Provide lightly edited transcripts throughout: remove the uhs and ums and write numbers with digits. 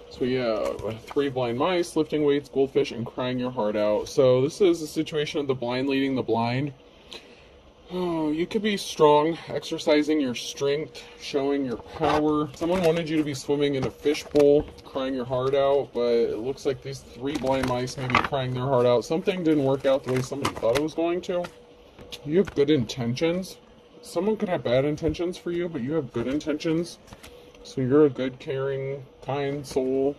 So yeah, 3 blind mice, lifting weights, goldfish, and crying your heart out. So this is a situation of the blind leading the blind. Oh, you could be strong, exercising your strength, showing your power. Someone wanted you to be swimming in a fishbowl, crying your heart out, but it looks like these 3 blind mice may be crying their heart out. Something didn't work out the way somebody thought it was going to. You have good intentions. Someone could have bad intentions for you, but you have good intentions. So you're a good, caring, kind soul.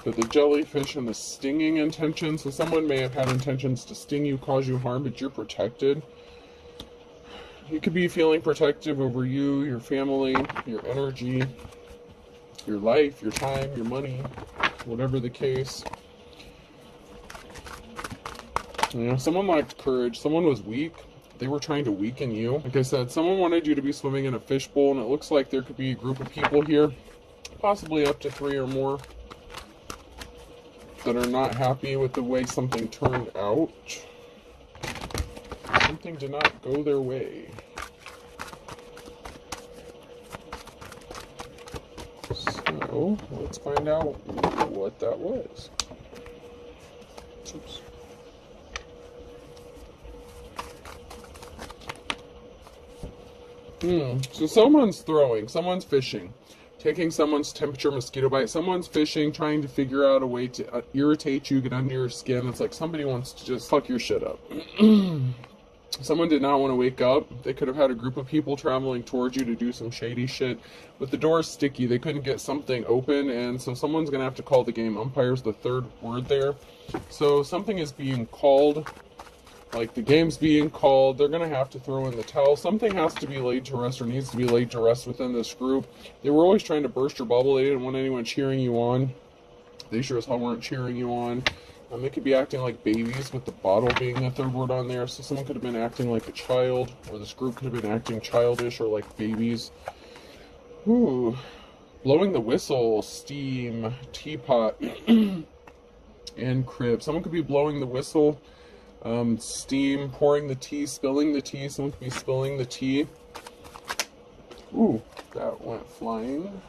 But the jellyfish and the stinging intentions, so someone may have had intentions to sting you, cause you harm, but you're protected. You could be feeling protective over you, your family, your energy, your life, your time, your money, whatever the case. You know, someone lacked courage, someone was weak. They were trying to weaken you. Like I said, someone wanted you to be swimming in a fishbowl, and it looks like there could be a group of people here, possibly up to 3 or more, that are not happy with the way something turned out. Something did not go their way. So, let's find out what that was. Oops. So someone's throwing, someone's fishing, taking someone's temperature mosquito bite, someone's fishing, trying to figure out a way to irritate you, get under your skin. It's like somebody wants to just fuck your shit up. Someone did not want to wake up. They could have had a group of people traveling towards you to do some shady shit, but the door's sticky. They couldn't get something open, and so someone's going to have to call the game. Umpire's the 3rd word there. So something is being called. Like the game's being called, they're going to have to throw in the towel. Something has to be laid to rest or needs to be laid to rest within this group. They were always trying to burst your bubble. They didn't want anyone cheering you on. They sure as hell weren't cheering you on. They could be acting like babies, with the bottle being the 3rd word on there. So someone could have been acting like a child, or this group could have been acting childish or like babies. Ooh. Blowing the whistle, steam, teapot, and crib. Someone could be blowing the whistle. Steam, pouring the tea, spilling the tea. Someone could be spilling the tea. Ooh, that went flying.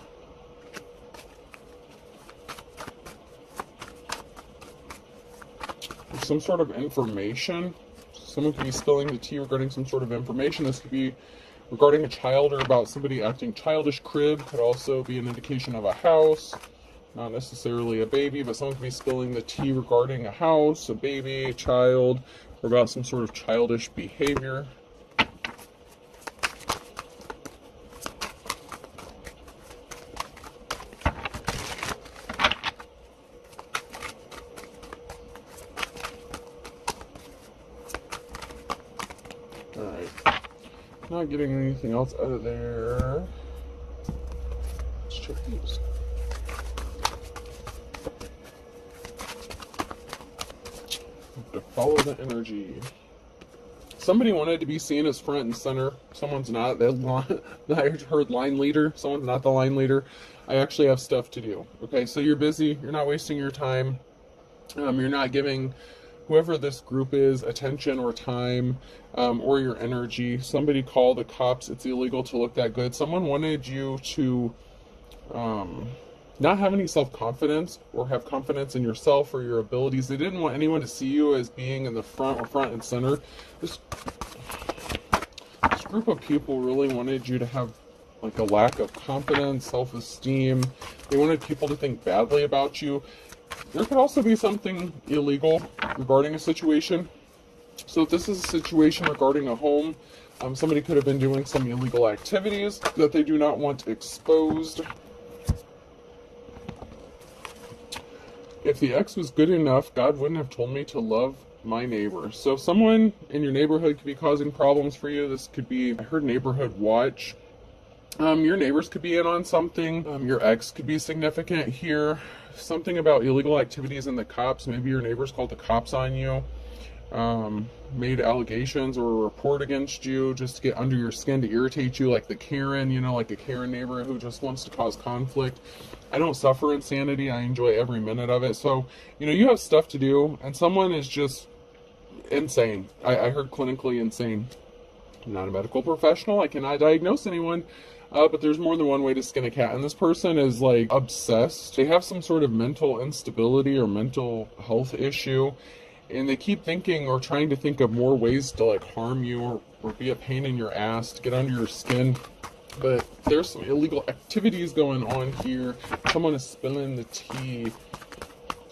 Some sort of information. Someone could be spilling the tea regarding some sort of information. This could be regarding a child or about somebody acting childish. Crib could also be an indication of a house. Not necessarily a baby, but someone could be spilling the tea regarding a house, a baby, a child, or about some sort of childish behavior. Alright. Not getting anything else out of there. Let's check these. To follow the energy. Somebody wanted to be seen as front and center. Someone's not. I heard line leader. Someone's not the line leader. I actually have stuff to do. Okay, so you're busy. You're not wasting your time. You're not giving whoever this group is attention or time, or your energy. Somebody call the cops. It's illegal to look that good. Someone wanted you to not have any self-confidence or have confidence in yourself or your abilities. They didn't want anyone to see you as being in the front or front and center. This group of people really wanted you to have like a lack of confidence, self-esteem. They wanted people to think badly about you. There could also be something illegal regarding a situation. So if this is a situation regarding a home, somebody could have been doing some illegal activities that they do not want exposed. If the ex was good enough, God wouldn't have told me to love my neighbor. So someone in your neighborhood could be causing problems for you. This could be, I heard neighborhood watch. Your neighbors could be in on something. Your ex could be significant here. Something about illegal activities and the cops. Maybe your neighbors called the cops on you. Made allegations or a report against you just to get under your skin, to irritate you, like the Karen, like a Karen neighbor who just wants to cause conflict. I don't suffer insanity. I enjoy every minute of it. So, you have stuff to do, and someone is just insane. I heard clinically insane. I'm not a medical professional. I cannot diagnose anyone. But there's more than one way to skin a cat, and this person is like obsessed. They have some sort of mental instability or mental health issue, and they keep thinking or trying to think of more ways to like harm you or be a pain in your ass, to get under your skin. But there's some illegal activities going on here. Someone is spilling the tea.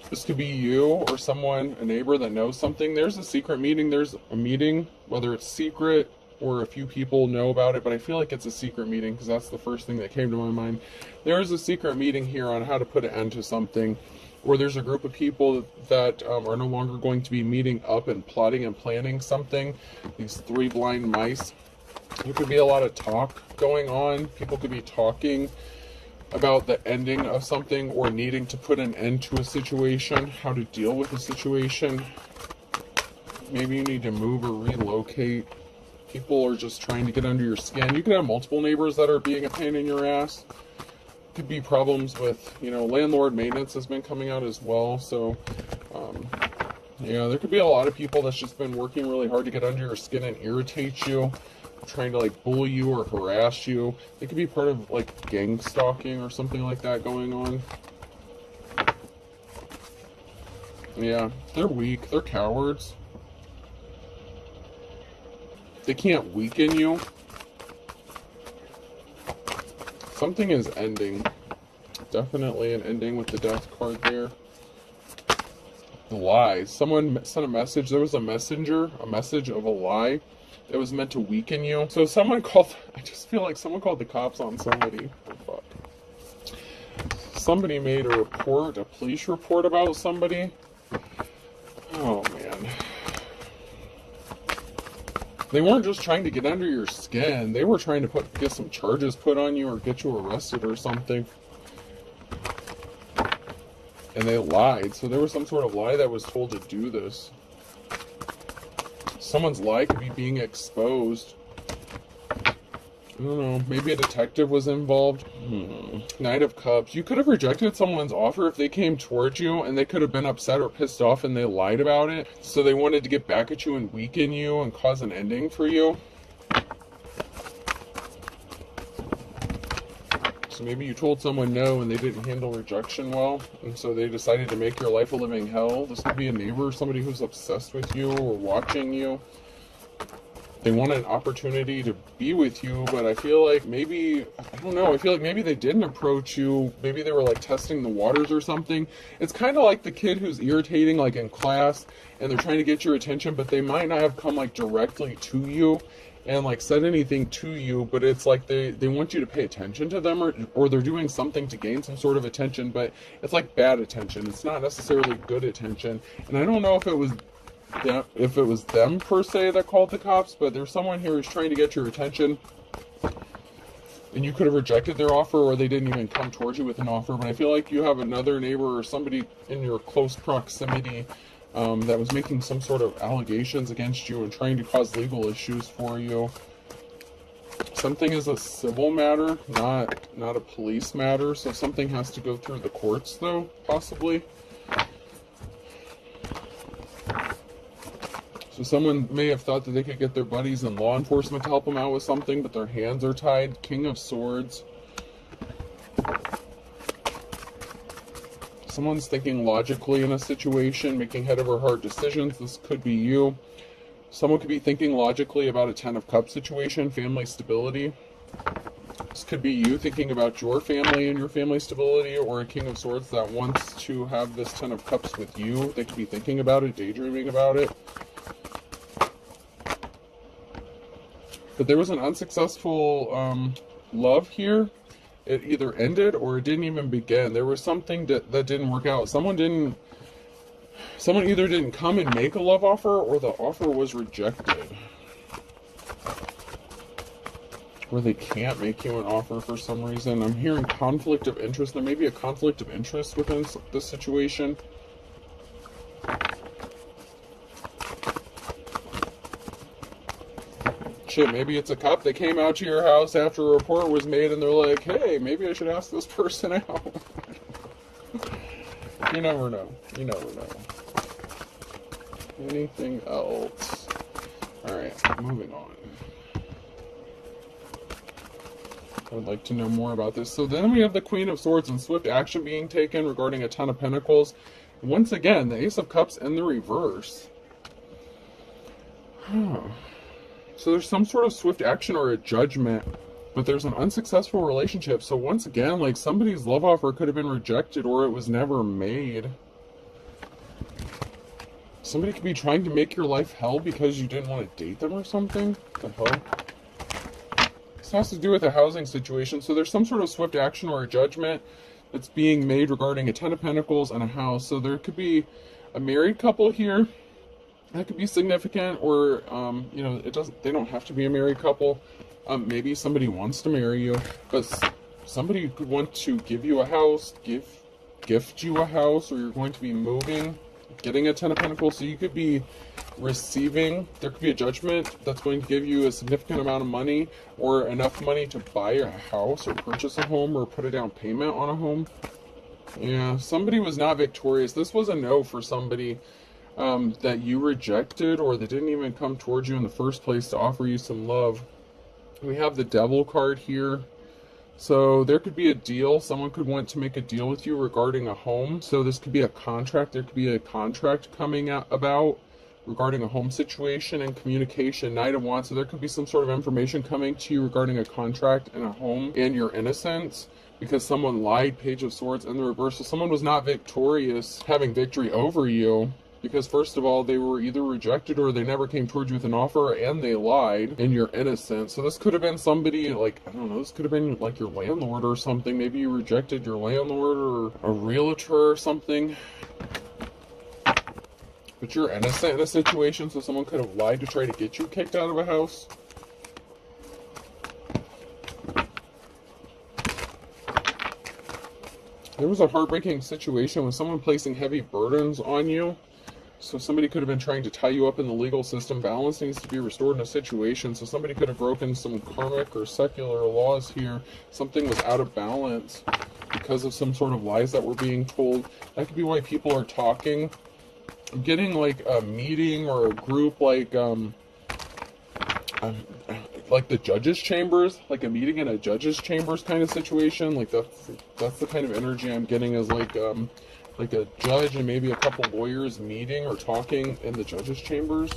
This could be you or someone, a neighbor that knows something. There's a secret meeting. There's a meeting, whether it's secret or a few people know about it, but I feel like it's a secret meeting because that's the first thing that came to my mind. There is a secret meeting here on how to put an end to something, or there's a group of people that are no longer going to be meeting up and plotting and planning something. These three blind mice. There could be a lot of talk going on. People could be talking about the ending of something or needing to put an end to a situation, how to deal with a situation. Maybe you need to move or relocate. People are just trying to get under your skin. You could have multiple neighbors that are being a pain in your ass. Could be problems with, landlord maintenance has been coming out as well. So, yeah, there could be a lot of people that's just been working really hard to get under your skin and irritate you, trying to like bully you or harass you. They could be part of like gang stalking or something like that going on. Yeah, they're weak. They're cowards. They can't weaken you. Something is ending. Definitely an ending with the death card there. The lies. Someone sent a message. There was a message of a lie that was meant to weaken you. So I just feel like someone called the cops on somebody. Oh, fuck. Somebody made a police report about somebody. Oh, man. They weren't just trying to get under your skin. They were trying to get some charges put on you or get you arrested or something. And they lied. So there was some sort of lie that was told to do this. Someone's lie could be being exposed. I don't know. Maybe a detective was involved. Knight of Cups. You could have rejected someone's offer if they came towards you, and they could have been upset or pissed off and they lied about it. So they wanted to get back at you and weaken you and cause an ending for you. So maybe you told someone no and they didn't handle rejection well, and so they decided to make your life a living hell. This could be a neighbor, somebody who's obsessed with you or watching you. They want an opportunity to be with you, but I feel like maybe, I don't know, I feel like maybe they didn't approach you. Maybe they were like testing the waters or something. It's kind of like the kid who's irritating like in class and they're trying to get your attention, but they might not have come like directly to you and like said anything to you, but it's like they want you to pay attention to them, or they're doing something to gain some sort of attention, but it's like bad attention. It's not necessarily good attention. And I don't know if it was them per se that called the cops, but there's someone here who's trying to get your attention, and you could have rejected their offer, or they didn't even come towards you with an offer. But I feel like you have another neighbor or somebody in your close proximity that was making some sort of allegations against you and trying to cause legal issues for you. Something is a civil matter, not a police matter, so something has to go through the courts though, possibly. So someone may have thought that they could get their buddies in law enforcement to help them out with something, but their hands are tied. King of Swords. Someone's thinking logically in a situation, making head over heart decisions. This could be you. Someone could be thinking logically about a Ten of Cups situation, family stability. This could be you thinking about your family and your family stability, or a King of Swords that wants to have this Ten of Cups with you. They could be thinking about it, daydreaming about it. But there was an unsuccessful love here. It either ended or it didn't even begin. There was something that didn't work out. Someone either didn't come and make a love offer, or the offer was rejected. Or they can't make you an offer for some reason. I'm hearing conflict of interest. There may be a conflict of interest within this situation. Shit, maybe it's a cop that came out to your house after a report was made and they're like, hey, maybe I should ask this person out. You never know. You never know. Anything else? Alright, moving on. I would like to know more about this. So then we have the Queen of Swords and swift action being taken regarding a Ten of Pentacles. Once again, the Ace of Cups in the reverse. So there's some sort of swift action or a judgment, but there's an unsuccessful relationship. So once again, like somebody's love offer could have been rejected or it was never made. Somebody could be trying to make your life hell because you didn't want to date them or something. What the hell? This has to do with a housing situation. So there's some sort of swift action or a judgment that's being made regarding a Ten of Pentacles and a house. So there could be a married couple here. That could be significant, or you know, they don't have to be a married couple. Maybe somebody wants to marry you, but somebody could want to give you a house, gift you a house, or you're going to be moving, getting a Ten of Pentacles. So you could be receiving, there could be a judgment that's going to give you a significant amount of money or enough money to buy a house or purchase a home or put a down payment on a home. Yeah, somebody was not victorious. This was a no for somebody that you rejected, or that didn't even come towards you in the first place to offer you some love. We have the Devil card here. So there could be a deal. Someone could want to make a deal with you regarding a home. So this could be a contract. There could be a contract coming out about regarding a home situation and communication. Knight of Wands. So there could be some sort of information coming to you regarding a contract and a home and your innocence, because someone lied. Page of Swords in the reverse. So someone was not victorious, having victory over you, because first of all, they were either rejected or they never came towards you with an offer, and they lied, and you're innocent. So this could have been somebody, like, I don't know, this could have been like your landlord or something. Maybe you rejected your landlord or a realtor or something. But you're innocent in a situation, so someone could have lied to try to get you kicked out of a house. There was a heartbreaking situation with someone placing heavy burdens on you. So somebody could have been trying to tie you up in the legal system. Balance needs to be restored in a situation. So somebody could have broken some karmic or secular laws here. Something was out of balance because of some sort of lies that were being told. That could be why people are talking. I'm getting like a meeting or a group like the judge's chambers, like a meeting in a judge's chambers kind of situation. Like that's the kind of energy I'm getting, is like a judge and maybe a couple lawyers meeting or talking in the judge's chambers.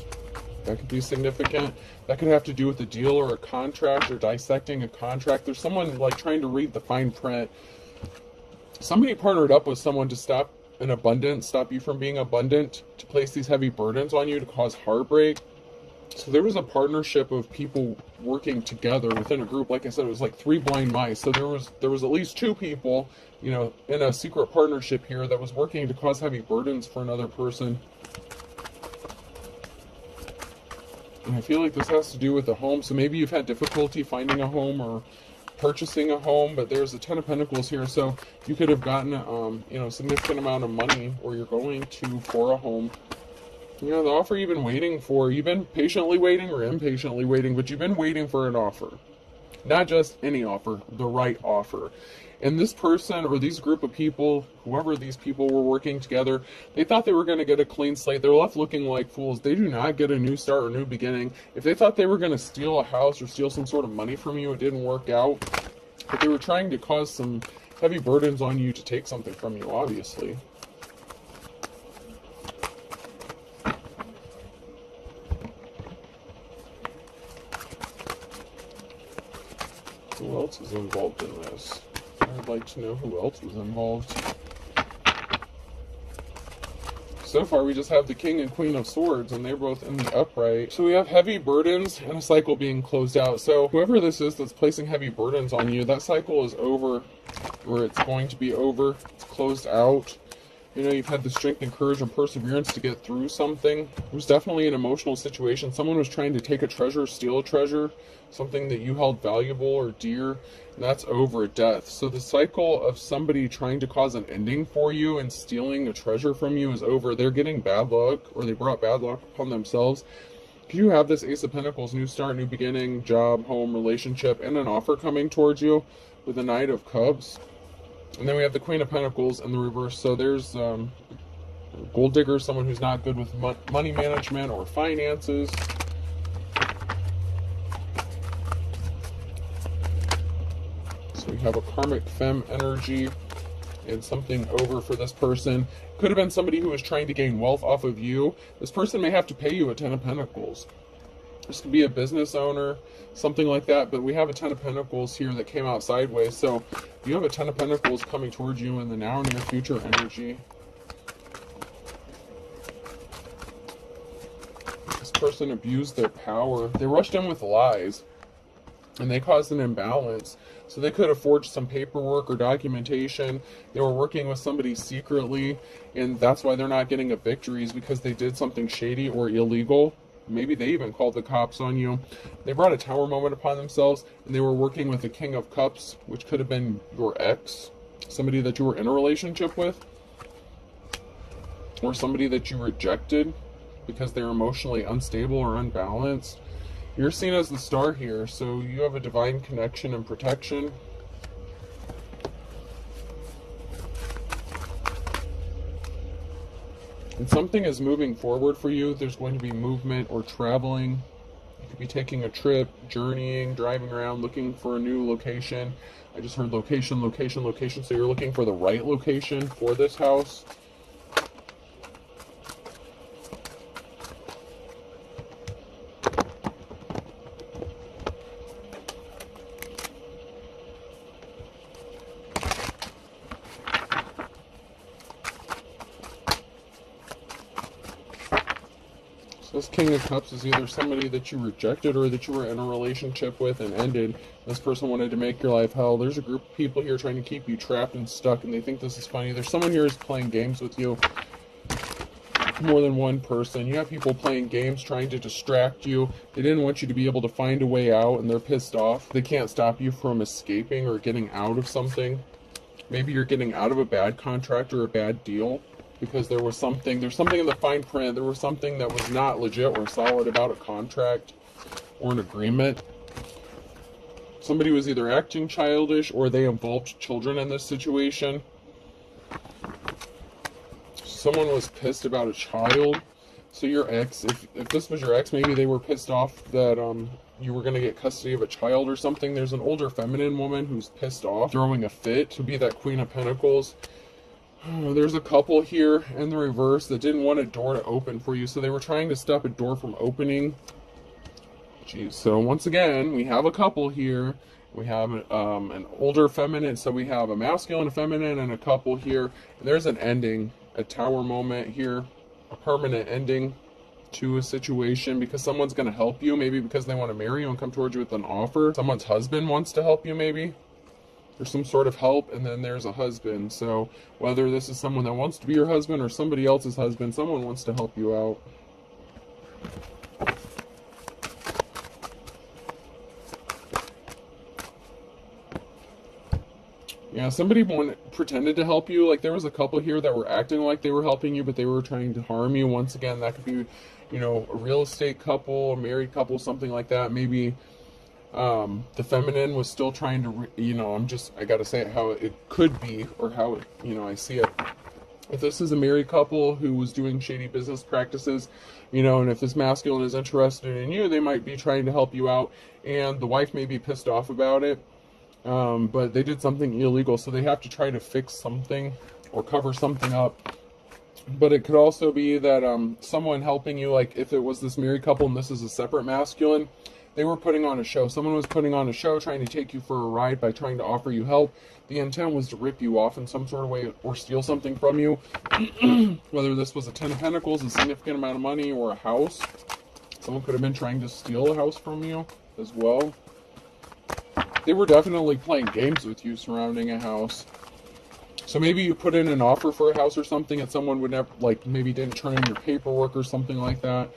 That could be significant. That could have to do with a deal or a contract, or dissecting a contract. There's someone like trying to read the fine print. Somebody partnered up with someone to stop an abundance, stop you from being abundant, to place these heavy burdens on you, to cause heartbreak. So there was a partnership of people working together within a group. Like I said, it was like 3 blind mice. So there was at least 2 people, you know, in a secret partnership here that was working to cause heavy burdens for another person. And I feel like this has to do with the home. So maybe you've had difficulty finding a home or purchasing a home, but there's a Ten of Pentacles here. So you could have gotten, you know, a significant amount of money, or you're going to, for a home. You know, the offer you've been waiting for, you've been patiently waiting or impatiently waiting, but you've been waiting for an offer. Not just any offer, the right offer. And this person, or these group of people, whoever these people were working together, they thought they were going to get a clean slate. They were left looking like fools. They do not get a new start or new beginning. If they thought they were going to steal a house or steal some sort of money from you, it didn't work out. But they were trying to cause some heavy burdens on you to take something from you, obviously. Who else is involved in this? I'd like to know who else was involved. So far, we just have the King and Queen of Swords, and they're both in the upright. So we have heavy burdens and a cycle being closed out. So whoever this is that's placing heavy burdens on you, that cycle is over, or it's going to be over. It's closed out. You know, you've had the strength and courage and perseverance to get through something. It was definitely an emotional situation. Someone was trying to take a treasure, steal a treasure, something that you held valuable or dear, and that's over. Death. So the cycle of somebody trying to cause an ending for you and stealing a treasure from you is over. They're getting bad luck, or they brought bad luck upon themselves. You have this Ace of Pentacles, new start, new beginning, job, home, relationship, and an offer coming towards you with the Knight of Cups. And then we have the Queen of Pentacles in the reverse. So there's gold digger, someone who's not good with money management or finances. We have a karmic femme energy and something over for this person. Could have been somebody who was trying to gain wealth off of you. This person may have to pay you a 10 of Pentacles. This could be a business owner, something like that, but we have a 10 of Pentacles here that came out sideways. So you have a 10 of Pentacles coming towards you in the now near future energy. This person abused their power. They rushed in with lies, and they caused an imbalance. So they could have forged some paperwork or documentation. They were working with somebody secretly, and that's why they're not getting a victory, is because they did something shady or illegal. Maybe they even called the cops on you. They brought a tower moment upon themselves, and they were working with the King of Cups, which could have been your ex, somebody that you were in a relationship with, or somebody that you rejected because they're emotionally unstable or unbalanced. You're seen as the star here, so you have a divine connection and protection. And something is moving forward for you. There's going to be movement or traveling. You could be taking a trip, journeying, driving around, looking for a new location. I just heard location, location, location. So you're looking for the right location for this house. This King of Cups is either somebody that you rejected or that you were in a relationship with and ended. This person wanted to make your life hell. There's a group of people here trying to keep you trapped and stuck, and they think this is funny. There's someone here who's playing games with you. More than one person. You have people playing games trying to distract you. They didn't want you to be able to find a way out, and they're pissed off. They can't stop you from escaping or getting out of something. Maybe you're getting out of a bad contract or a bad deal, because there's something in the fine print, there was something that was not legit or solid about a contract or an agreement. Somebody was either acting childish or they involved children in this situation. Someone was pissed about a child. So your ex, if this was your ex, maybe they were pissed off that you were going to get custody of a child or something. There's an older feminine woman who's pissed off, throwing a fit, to be that Queen of Pentacles. There's a couple here in the reverse that didn't want a door to open for you, so they were trying to stop a door from opening. Jeez. So once again, we have a couple here. We have an older feminine, so we have a masculine, a feminine, and a couple here. And there's an ending, a tower moment here, a permanent ending to a situation, because someone's going to help you, maybe because they want to marry you and come towards you with an offer. Someone's husband wants to help you, maybe. There's some sort of help, and then there's a husband. So whether this is someone that wants to be your husband or somebody else's husband, someone wants to help you out. Yeah, somebody pretended to help you. Like, there was a couple here that were acting like they were helping you, but they were trying to harm you. Once again, that could be, you know, a real estate couple, a married couple, something like that. Maybe the feminine was still trying to, you know, I gotta say it how it could be, or how it, you know, I see it. If this is a married couple who was doing shady business practices, you know, and if this masculine is interested in you, they might be trying to help you out, and the wife may be pissed off about it, but they did something illegal, so they have to try to fix something or cover something up. But it could also be that someone helping you, like if it was this married couple and this is a separate masculine, they were putting on a show. Someone was putting on a show, trying to take you for a ride by trying to offer you help. The intent was to rip you off in some sort of way or steal something from you. Whether this was a 10 of Pentacles, a significant amount of money, or a house. Someone could have been trying to steal a house from you as well. They were definitely playing games with you surrounding a house. So maybe you put in an offer for a house or something, and someone would never, like, maybe didn't turn in your paperwork or something like that.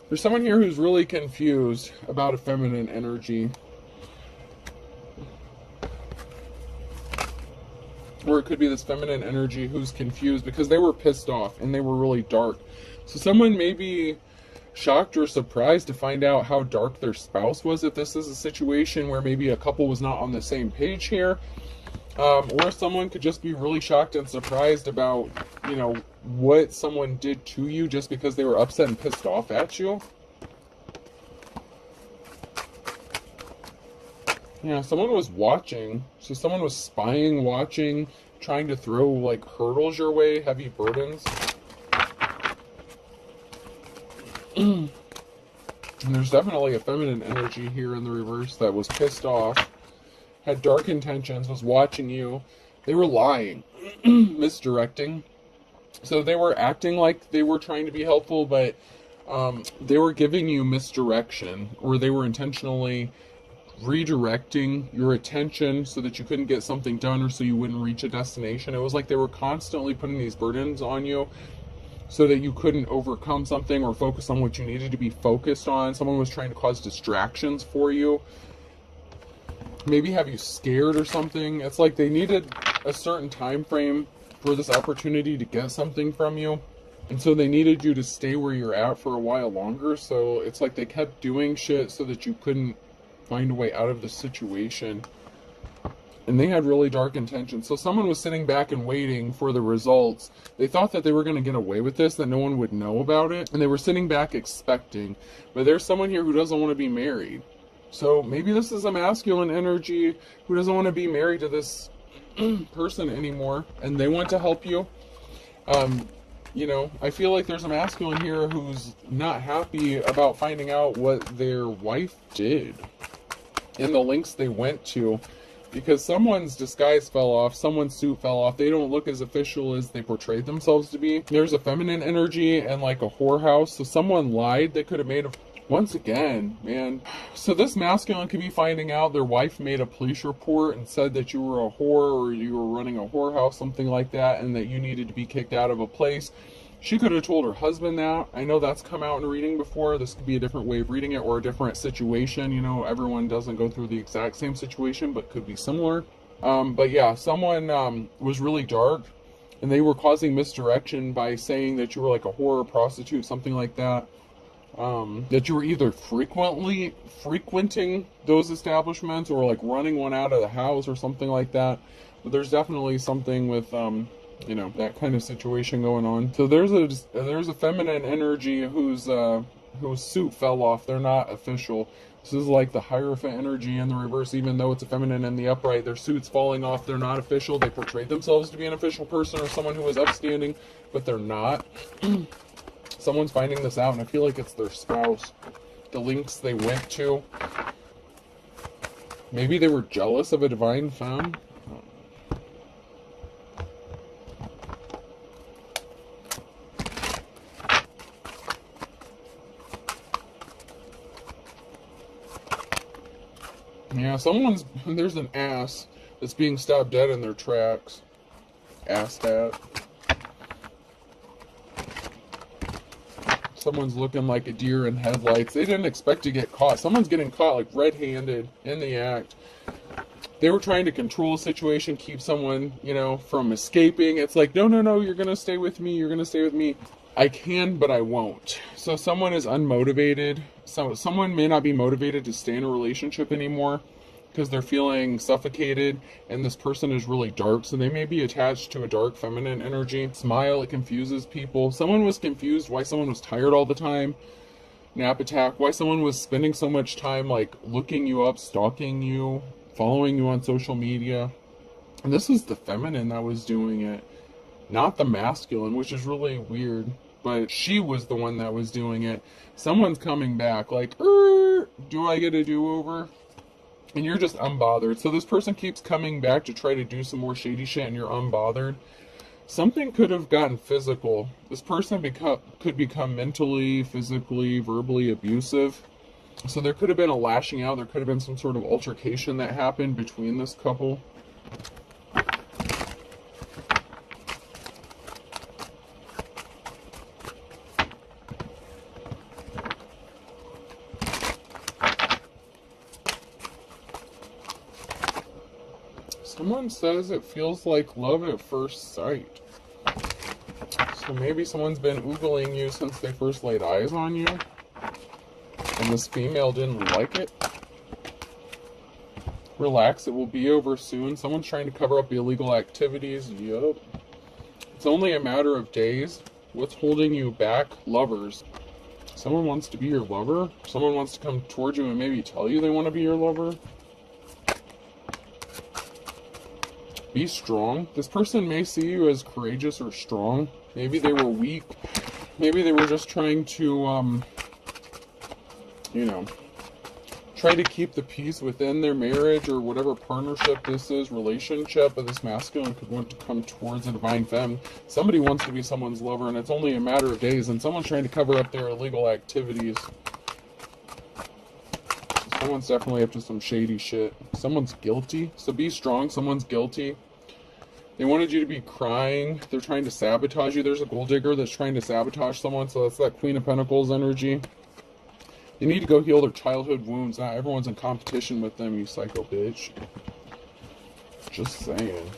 There's someone here who's really confused about a feminine energy. Or it could be this feminine energy who's confused because they were pissed off and they were really dark. So someone may be shocked or surprised to find out how dark their spouse was, if this is a situation where maybe a couple was not on the same page here. Or someone could just be really shocked and surprised about, you know, what someone did to you just because they were upset and pissed off at you. Yeah, someone was watching. So someone was spying, watching, trying to throw like hurdles your way, heavy burdens. And there's definitely a feminine energy here in the reverse that was pissed off, had dark intentions, was watching you. They were lying, misdirecting. So they were acting like they were trying to be helpful, but they were giving you misdirection, or they were intentionally redirecting your attention so that you couldn't get something done, or so you wouldn't reach a destination. It was like they were constantly putting these burdens on you so that you couldn't overcome something or focus on what you needed to be focused on. Someone was trying to cause distractions for you, maybe have you scared or something. It's like they needed a certain time frame for this opportunity to get something from you, and so they needed you to stay where you're at for a while longer. So it's like they kept doing shit so that you couldn't find a way out of the situation, and they had really dark intentions. So someone was sitting back and waiting for the results. They thought that they were going to get away with this, that no one would know about it, and they were sitting back expecting. But there's someone here who doesn't want to be married. So maybe this is a masculine energy who doesn't want to be married to this person anymore, and they want to help you. You know, I feel like there's a masculine here who's not happy about finding out what their wife did and the lengths they went to, because someone's disguise fell off, someone's suit fell off. They don't look as official as they portrayed themselves to be. There's a feminine energy and like a whorehouse. So someone lied. They could have made a... Once again, man. So this masculine could be finding out their wife made a police report and said that you were a whore, or you were running a whorehouse, something like that, and that you needed to be kicked out of a place. She could have told her husband that. I know that's come out in a reading before. This could be a different way of reading it, or a different situation. You know, everyone doesn't go through the exact same situation, but could be similar. But yeah, someone was really dark, and they were causing misdirection by saying that you were like a whore or prostitute, something like that. That you were either frequenting those establishments, or like running one out of the house or something like that. But there's definitely something with you know, that kind of situation going on. So there's a feminine energy whose suit fell off. They're not official. This is like the Hierophant energy in the reverse. Even though it's a feminine in the upright, their suit's falling off. They're not official. They portrayed themselves to be an official person or someone who was upstanding, but they're not. Someone's finding this out, and I feel like it's their spouse. The links they went to. Maybe they were jealous of a divine femme. Yeah, there's an ass that's being stopped dead in their tracks. Asshat. Someone's looking like a deer in headlights. They didn't expect to get caught. Someone's getting caught like red-handed in the act. They were trying to control a situation, keep someone, you know, from escaping. It's like, no, you're going to stay with me. You're going to stay with me. I can, but I won't. So someone is unmotivated. So someone may not be motivated to stay in a relationship anymore because they're feeling suffocated, and this person is really dark, so they may be attached to a dark feminine energy. Smile, it confuses people. Someone was confused why someone was tired all the time. Nap attack. Why someone was spending so much time like looking you up, stalking you, following you on social media. And this is the feminine that was doing it, not the masculine, which is really weird. But she was the one that was doing it. Someone's coming back like, do I get a do-over? And you're just unbothered. So this person keeps coming back to try to do some more shady shit, and you're unbothered. Something could have gotten physical. This person could become mentally, physically, verbally abusive. So there could have been a lashing out. There could have been some sort of altercation that happened between this couple. Someone says it feels like love at first sight. So maybe someone's been oogling you since they first laid eyes on you, and this female didn't like it. Relax, it will be over soon. Someone's trying to cover up illegal activities. Yup. It's only a matter of days. What's holding you back? Lovers. Someone wants to be your lover. Someone wants to come towards you and maybe tell you they want to be your lover. Be strong. This person may see you as courageous or strong. Maybe they were weak. Maybe they were just trying to, you know, try to keep the peace within their marriage or whatever partnership this is, relationship, but this masculine could want to come towards a divine femme. Somebody wants to be someone's lover, and it's only a matter of days, and someone's trying to cover up their illegal activities. Someone's definitely up to some shady shit. Someone's guilty. So be strong. Someone's guilty. They wanted you to be crying. They're trying to sabotage you. There's a gold digger that's trying to sabotage someone. So that's that Queen of Pentacles energy. They need to go heal their childhood wounds. Not everyone's in competition with them, you psycho bitch. Just saying.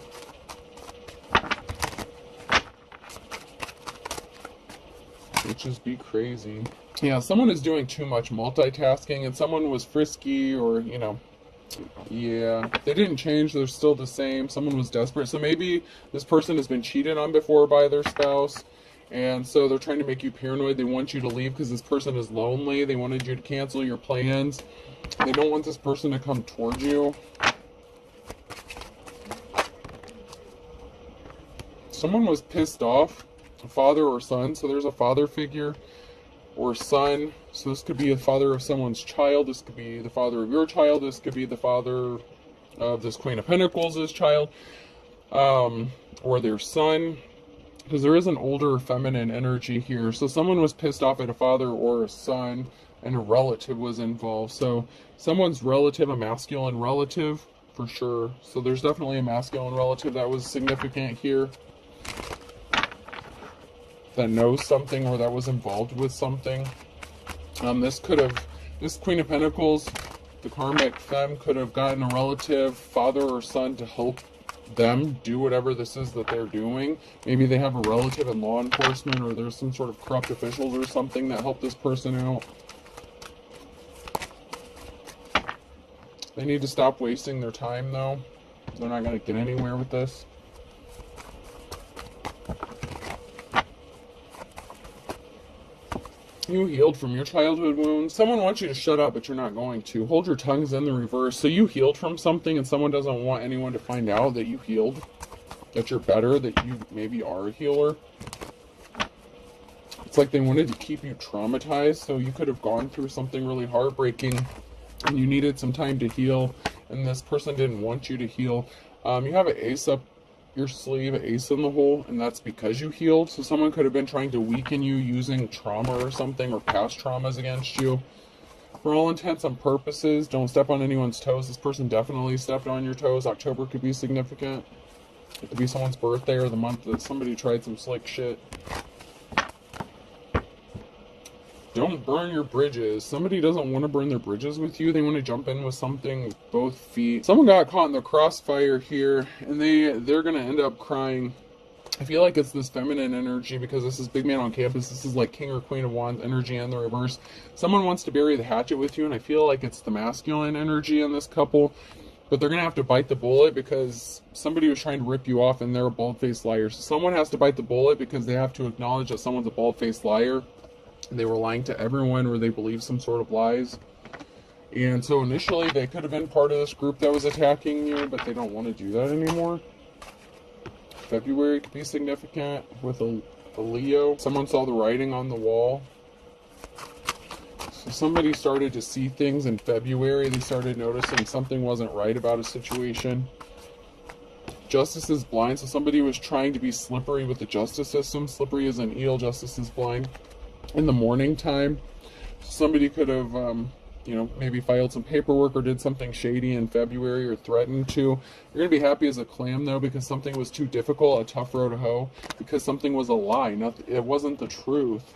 Bitches be crazy. Yeah, someone is doing too much multitasking, and someone was frisky, or, you know, yeah, they didn't change, they're still the same. Someone was desperate, so maybe this person has been cheated on before by their spouse, and so they're trying to make you paranoid. They want you to leave because this person is lonely. They wanted you to cancel your plans. They don't want this person to come towards you. Someone was pissed off, a father or son, so there's a father figure or son. So this could be the father of someone's child. This could be the father of your child. This could be the father of this Queen of Pentacles' child, or their son, because there is an older feminine energy here. So someone was pissed off at a father or a son, and a relative was involved. So someone's relative, a masculine relative, for sure. So there's definitely a masculine relative that was significant here, that knows something or that was involved with something. This Queen of Pentacles, the karmic femme, could have gotten a relative, father or son, to help them do whatever this is that they're doing. Maybe they have a relative in law enforcement, or there's some sort of corrupt officials or something that help this person out. They need to stop wasting their time, though. They're not going to get anywhere with this. You healed from your childhood wounds. Someone wants you to shut up, but you're not going to. Hold your tongues in the reverse. So you healed from something, and someone doesn't want anyone to find out that you healed, that you're better, that you maybe are a healer. It's like they wanted to keep you traumatized, so you could have gone through something really heartbreaking, and you needed some time to heal, and this person didn't want you to heal. You have an ace up your sleeve, an ace in the hole, and that's because you healed. So someone could have been trying to weaken you using trauma or something, or past traumas against you. For all intents and purposes, don't step on anyone's toes. This person definitely stepped on your toes. October could be significant. It could be someone's birthday or the month that somebody tried some slick shit. Don't burn your bridges. Somebody doesn't want to burn their bridges with you. They want to jump in with something with both feet. Someone got caught in the crossfire here, and they're going to end up crying. I feel like it's this feminine energy, because this is big man on campus. This is like King or Queen of Wands energy in the reverse. Someone wants to bury the hatchet with you, and I feel like it's the masculine energy in this couple. But they're going to have to bite the bullet, because somebody was trying to rip you off, and they're a bald-faced liar. So someone has to bite the bullet, because they have to acknowledge that someone's a bald-faced liar. They were lying to everyone, or they believed some sort of lies. And so initially they could have been part of this group that was attacking you, but they don't want to do that anymore. February could be significant with a Leo. Someone saw the writing on the wall. So somebody started to see things in February. They started noticing something wasn't right about a situation. Justice is blind, so somebody was trying to be slippery with the justice system. Slippery is an eel, justice is blind. In the morning time, somebody could have, maybe filed some paperwork or did something shady in February, or threatened to. You're going to be happy as a clam, though, because something was too difficult, a tough road to hoe, because something was a lie. It wasn't the truth.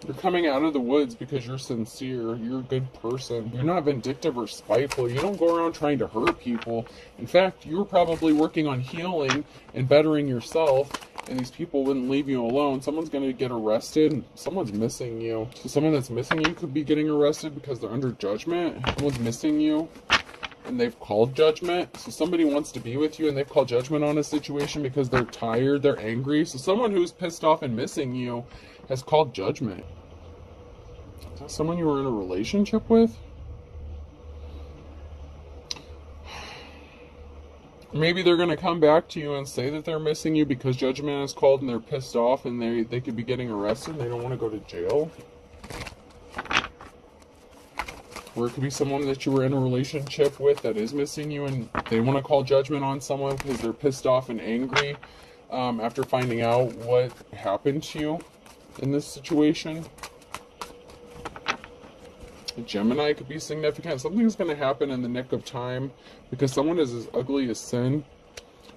You're coming out of the woods because you're sincere. You're a good person. You're not vindictive or spiteful. You don't go around trying to hurt people. In fact, you were probably working on healing and bettering yourself, and these people wouldn't leave you alone. Someone's going to get arrested. Someone's missing you. So someone that's missing you could be getting arrested because they're under judgment. Someone's missing you, and they've called judgment. So somebody wants to be with you, and they've called judgment on a situation because they're tired, they're angry. So someone who's pissed off and missing you has called judgment. Is that someone you were in a relationship with? Maybe they're going to come back to you and say that they're missing you because judgment is called and they're pissed off and they could be getting arrested and they don't want to go to jail. Or it could be someone that you were in a relationship with that is missing you and they want to call judgment on someone because they're pissed off and angry after finding out what happened to you in this situation. A Gemini could be significant. Something's going to happen in the nick of time because someone is as ugly as sin.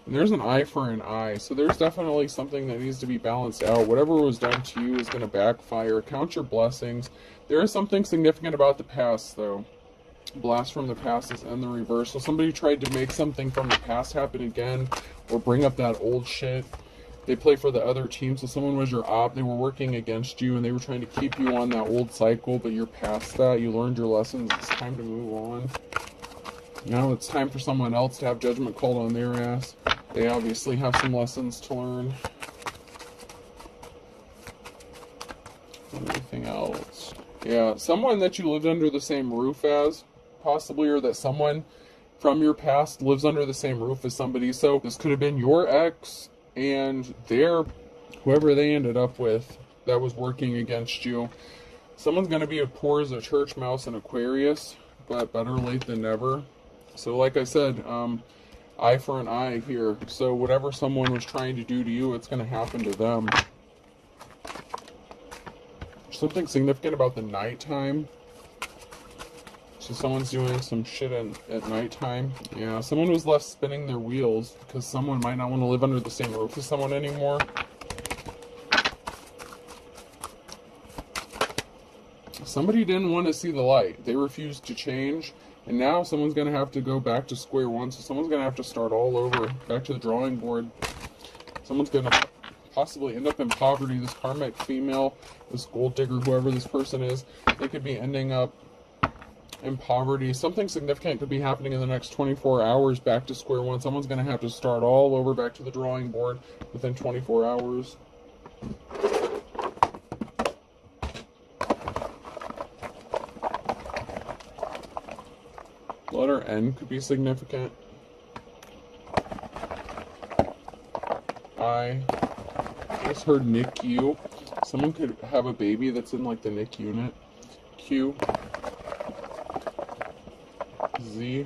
And there's an eye for an eye. So there's definitely something that needs to be balanced out. Whatever was done to you is going to backfire. Count your blessings. There is something significant about the past, though. Blast from the past is in the reverse. So somebody tried to make something from the past happen again or bring up that old shit. They play for the other team, so someone was your op, they were working against you, and they were trying to keep you on that old cycle, but you're past that, you learned your lessons, it's time to move on. Now it's time for someone else to have judgment called on their ass. They obviously have some lessons to learn. Anything else? Yeah, someone that you lived under the same roof as, possibly, or that someone from your past lives under the same roof as somebody, so this could have been your ex, and whoever they ended up with that was working against you. Someone's going to be as poor as a church mouse in Aquarius, but better late than never. So like I said, eye for an eye here. So whatever someone was trying to do to you, it's going to happen to them. Something significant about the nighttime. So someone's doing some shit at nighttime. Yeah, someone was left spinning their wheels because someone might not want to live under the same roof as someone anymore. Somebody didn't want to see the light. They refused to change. And now someone's going to have to go back to square one. So someone's going to have to start all over, back to the drawing board. Someone's going to possibly end up in poverty. This karmic female, this gold digger, whoever this person is, they could be ending up in poverty. Something significant could be happening in the next 24 hours, back to square one. Someone's going to have to start all over, back to the drawing board within 24 hours. Letter N could be significant. I just heard NICU. Someone could have a baby that's in like the NIC unit. Q. Z.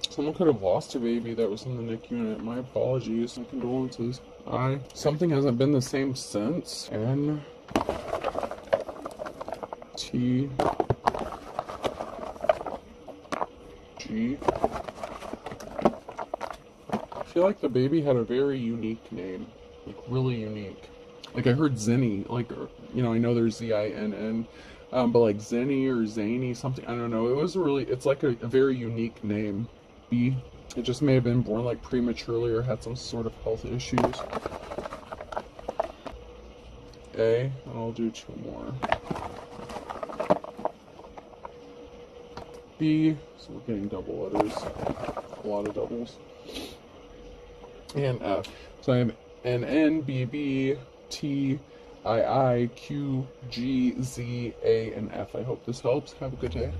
Someone could have lost a baby that was in the NIC unit. My apologies. My condolences. I. Something hasn't been the same since. N. T. G. I feel like the baby had a very unique name. Like, really unique. Like, I heard Zinni. Like, you know, I know there's Z-I-N-N. But like Zenny or Zany, something, I don't know. It was really, it's like a very unique name. B. It just may have been born like prematurely or had some sort of health issues. A. And I'll do two more. B. So we're getting double letters. A lot of doubles. And F. So I have N, N, B, B, T, I, Q, G, Z, A, and F. I hope this helps. Have a good day.